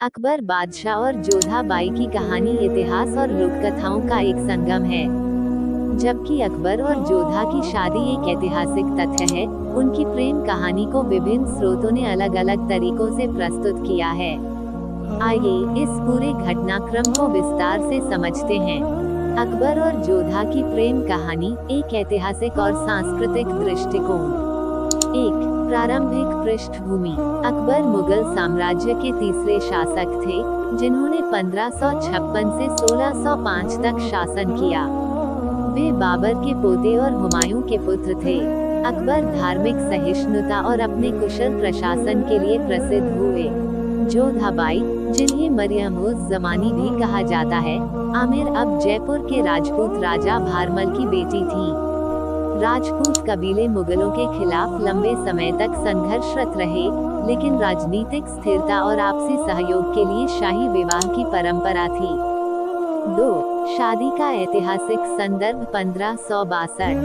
अकबर बादशाह और जोधा बाई की कहानी इतिहास और लोककथाओं का एक संगम है। जबकि अकबर और जोधा की शादी एक ऐतिहासिक तथ्य है, उनकी प्रेम कहानी को विभिन्न स्रोतों ने अलग अलग तरीकों से प्रस्तुत किया है। आइए इस पूरे घटनाक्रम को विस्तार से समझते हैं। अकबर और जोधा की प्रेम कहानी, एक ऐतिहासिक और सांस्कृतिक दृष्टिकोण। एक प्रारंभिक पृष्ठभूमि। अकबर मुगल साम्राज्य के तीसरे शासक थे, जिन्होंने 1556 से 1605 तक शासन किया। वे बाबर के पोते और हुमायूं के पुत्र थे। अकबर धार्मिक सहिष्णुता और अपने कुशल प्रशासन के लिए प्रसिद्ध हुए। जोधा बाई, जिन्हें मरियम-उज़-ज़मानी भी कहा जाता है, आमिर अब जयपुर के राजपूत राजा भारमल की बेटी थी। राजपूत कबीले मुगलों के खिलाफ लंबे समय तक संघर्षरत रहे, लेकिन राजनीतिक स्थिरता और आपसी सहयोग के लिए शाही विवाह की परंपरा थी। 2. शादी का ऐतिहासिक संदर्भ 1562।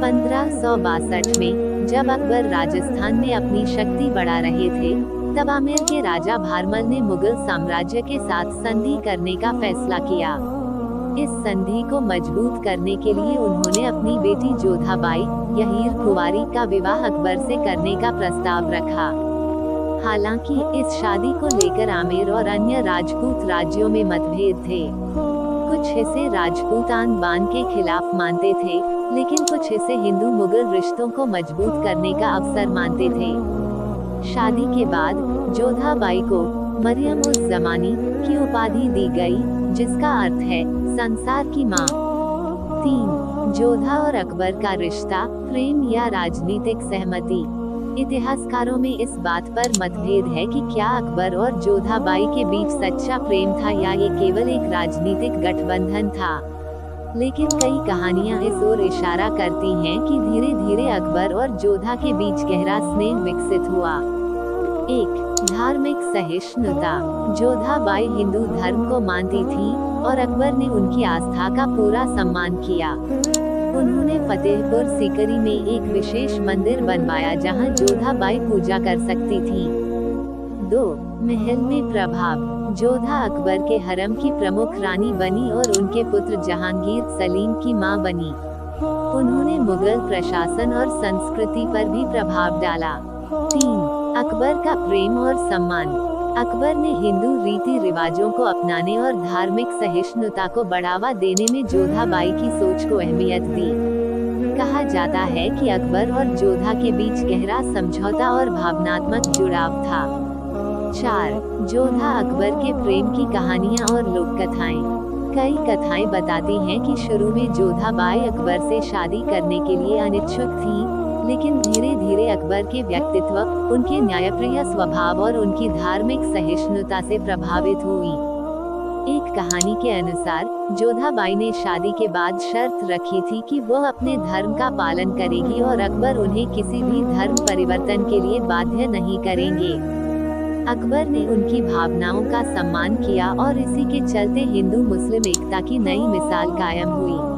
1562 में, जब अकबर राजस्थान में अपनी शक्ति बढ़ा रहे थे, तब आमेर के राजा भारमल ने मुगल साम्राज्य के साथ संधि करने का फैसला किया। इस संधि को मजबूत करने के लिए उन्होंने अपनी बेटी जोधा बाई, यहीर कुंवारी का विवाह अकबर से करने का प्रस्ताव रखा। हालांकि इस शादी को लेकर आमेर और अन्य राजपूत राज्यों में मतभेद थे। कुछ हिस्से राजपूतान बान के खिलाफ मानते थे, लेकिन कुछ हिस्से हिंदू मुगल रिश्तों को मजबूत करने का अवसर मानते थे। शादी के बाद जोधा बाई को मरियम-उज़-ज़मानी की उपाधि दी गई, जिसका अर्थ है संसार की माँ। 3. जोधा और अकबर का रिश्ता, प्रेम या राजनीतिक सहमति। इतिहासकारों में इस बात पर मतभेद है कि क्या अकबर और जोधा बाई के बीच सच्चा प्रेम था या ये केवल एक राजनीतिक गठबंधन था। लेकिन कई कहानियां इस ओर इशारा करती हैं कि धीरे धीरे अकबर और जोधा के बीच गहरा स्नेह विकसित हुआ। 1. धार्मिक सहिष्णुता। जोधा बाई हिंदू धर्म को मानती थी और अकबर ने उनकी आस्था का पूरा सम्मान किया। उन्होंने फतेहपुर सीकरी में एक विशेष मंदिर बनवाया जहां जोधा बाई पूजा कर सकती थी। 2. महल में प्रभाव। जोधा अकबर के हरम की प्रमुख रानी बनी और उनके पुत्र जहांगीर सलीम की मां बनी। उन्होंने मुगल प्रशासन और संस्कृति पर भी प्रभाव डाला। 3. अकबर का प्रेम और सम्मान। अकबर ने हिंदू रीति रिवाजों को अपनाने और धार्मिक सहिष्णुता को बढ़ावा देने में जोधा बाई की सोच को अहमियत दी। कहा जाता है कि अकबर और जोधा के बीच गहरा समझौता और भावनात्मक जुड़ाव था। 4. जोधा अकबर के प्रेम की कहानियां और लोक कथाएं। कई कथाएं बताती हैं कि शुरू में जोधा बाई अकबर से शादी करने के लिए अनिच्छुक थी, लेकिन धीरे धीरे अकबर के व्यक्तित्व, उनके न्यायप्रिय स्वभाव और उनकी धार्मिक सहिष्णुता से प्रभावित हुई। एक कहानी के अनुसार, जोधा बाई ने शादी के बाद शर्त रखी थी कि वह अपने धर्म का पालन करेगी और अकबर उन्हें किसी भी धर्म परिवर्तन के लिए बाध्य नहीं करेंगे। अकबर ने उनकी भावनाओं का सम्मान किया और इसी के चलते हिंदू मुस्लिम एकता की नई मिसाल कायम हुई।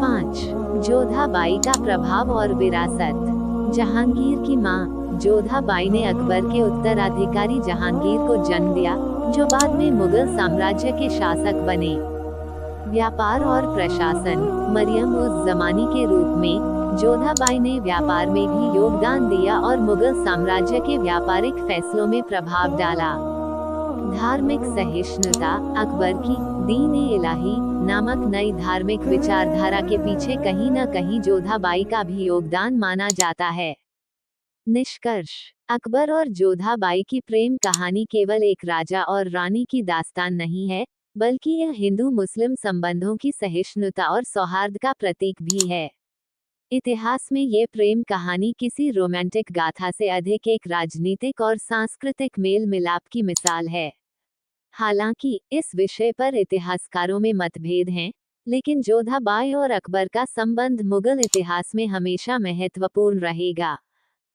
5. जोधा बाई का प्रभाव और विरासत। जहांगीर की मां, जोधा बाई ने अकबर के उत्तराधिकारी जहांगीर को जन्म दिया, जो बाद में मुगल साम्राज्य के शासक बने। व्यापार और प्रशासन। मरियम-उज़-ज़मानी के रूप में जोधा बाई ने व्यापार में भी योगदान दिया और मुगल साम्राज्य के व्यापारिक फैसलों में प्रभाव डाला। धार्मिक सहिष्णुता। अकबर की दीन-ए-इलाही नामक नई धार्मिक विचारधारा के पीछे कहीं न कहीं जोधा बाई का भी योगदान माना जाता है। निष्कर्ष। अकबर और जोधा बाई की प्रेम कहानी केवल एक राजा और रानी की दास्तान नहीं है, बल्कि यह हिंदू मुस्लिम संबंधों की सहिष्णुता और सौहार्द का प्रतीक भी है। इतिहास में ये प्रेम कहानी किसी रोमांटिक गाथा से अधिक एक राजनीतिक और सांस्कृतिक मेल मिलाप की मिसाल है। हालांकि इस विषय पर इतिहासकारों में मतभेद हैं, लेकिन जोधा बाई और अकबर का संबंध मुगल इतिहास में हमेशा महत्वपूर्ण रहेगा।